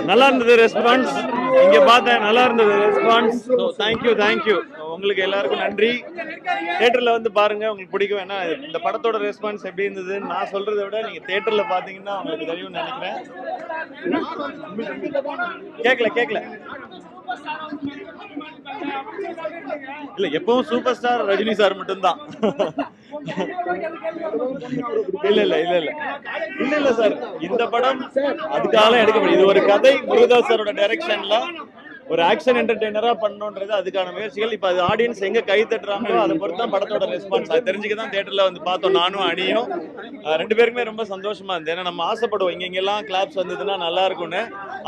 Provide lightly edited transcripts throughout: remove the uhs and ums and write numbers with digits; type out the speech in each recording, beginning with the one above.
நல்லா இருந்தது ரெஸ்பான்ஸ். இங்க பார்த்தேன், நல்லா இருந்தது ரெஸ்பான்ஸ். So thank you. உங்களுக்கு எல்லாருக்கும் நன்றி. தியேட்டர்ல வந்து பாருங்க, உங்களுக்கு பிடிக்கும். ஏன்னா இந்த படத்தோட ரெஸ்பான்ஸ் எப்படி இருந்தது நான் சொல்றதை விட நீங்க தியேட்டர்ல பாத்தீங்கன்னா உங்களுக்கு தெரியும்னு நினைக்கிறேன். கேட்கல இல்ல, எப்பவும் சூப்பர் ஸ்டார் ரஜினி சார் மட்டும்தான். இல்ல சார், இந்த படம் அதுக்காக எடுக்கப்படும். இது ஒரு கதை, முருகதாஸ் சாரோட டைரக்ஷன்ல ஒரு ஆக்ஷன் என்டர்டெய்னரா பண்ணணும்ன்றது அதுக்கான முயற்சிகள். இப்ப அது ஆடியன்ஸ் எங்க கை தட்டுறாங்களோ அதை பொறுத்து தான் படத்தோட ரெஸ்பான்ஸ். அது தெரிஞ்சுக்கதான் தியேட்டர்ல வந்து பார்த்தோம். நானும் அணியும் ரெண்டு பேருக்குமே ரொம்ப சந்தோஷமா இருந்தது. ஏன்னா நம்ம ஆசைப்படுவோம் இங்கெல்லாம் கிளாப்ஸ் வந்ததுன்னா நல்லா இருக்கும்னு.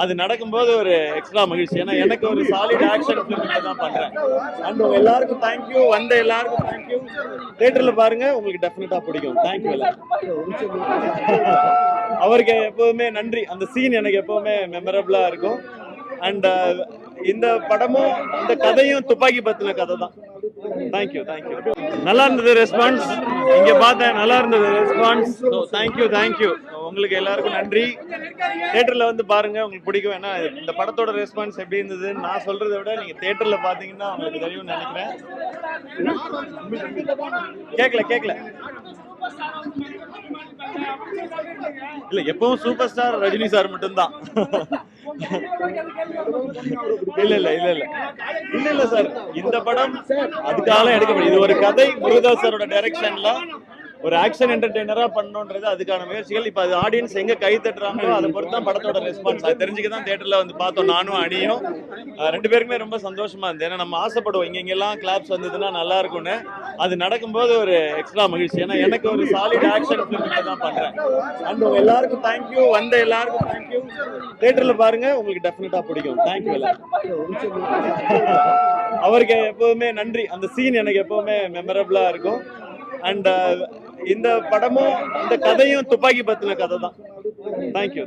அது நடக்கும்போது ஒரு எக்ஸ்ட்ரா மகிழ்ச்சி. ஏன்னா எனக்கு ஒரு சாலிட் ஆக்ஷன் ஃபிலிம் தான் பண்றேன். அண்ட் உங்க எல்லாருக்கும் தேங்க்யூ. வந்த எல்லாருக்கும் தேங்க்யூ. தியேட்டர்ல பாருங்க, உங்களுக்கு டெஃபினட்டா பிடிக்கும். தேங்க்யூ அவருக்கு எப்பவுமே நன்றி. அந்த சீன் எனக்கு எப்பவுமே மெமரபிளா இருக்கும். அண்ட் இந்த படமும் இந்த கதையும் துப்பாக்கி பத்தின கதை தான். தேங்க்யூ. நல்லா இருந்தது ரெஸ்பான்ஸ். இங்க பார்த்தேன், நல்லா இருந்தது ரெஸ்பான்ஸ். So thank you. உங்களுக்கு எல்லாருக்கும் நன்றி. தியேட்டர்ல வந்து பாருங்க, உங்களுக்கு பிடிக்கும். ஏன்னா இந்த படத்தோட ரெஸ்பான்ஸ் எப்படி இருந்தது நான் சொல்றதை விட நீங்க தியேட்டர்ல பாத்தீங்கன்னா உங்களுக்கு தெரியும்னு நினைக்கிறேன். கேட்கல இல்ல, எப்பவும் சூப்பர் ஸ்டார் ரஜினி சார் மட்டும்தான். இல்ல சார், இந்த படம் அதுக்காக எடுக்கப்படும். இது ஒரு கதை, முருகதாஸ் சாரோட டைரக்ஷன்ல ஒரு ஆக்ஷன் என்டர்டெய்னரா பண்ணணும்ன்றது அதுக்கான முயற்சிகள். இப்ப அது ஆடியன்ஸ் எங்க கை தட்டுறாங்களோ அதை பொறுத்து தான் படத்தோட ரெஸ்பான்ஸ். அது தெரிஞ்சுக்கதான் தியேட்டர்ல வந்து பார்த்தோம். நானும் அணியும் ரெண்டு பேருக்குமே ரொம்ப சந்தோஷமா இருந்தது. ஏன்னா நம்ம ஆசைப்படுவோம் இங்கெல்லாம் கிளாப்ஸ் வந்ததுன்னா நல்லா இருக்கும்னு. அது நடக்கும்போது ஒரு எக்ஸ்ட்ரா மகிழ்ச்சி. ஏன்னா எனக்கு ஒரு சாலிட் ஆக்ஷன் ஃபிலிம் தான் பண்றேன். அண்ட் உங்க எல்லாருக்கும் தேங்க்யூ. வந்த எல்லாருக்கும் தேங்க்யூ. தியேட்டர்ல பாருங்க, உங்களுக்கு டெஃபினட்டா பிடிக்கும். தேங்க்யூ. அவருக்கு எப்பவுமே நன்றி. அந்த சீன் எனக்கு எப்பவுமே மெமரபிளா இருக்கும். அண்ட் இந்த படமும் இந்த கதையும் துப்பாக்கி பத்தின கதை தான். தேங்க்யூ.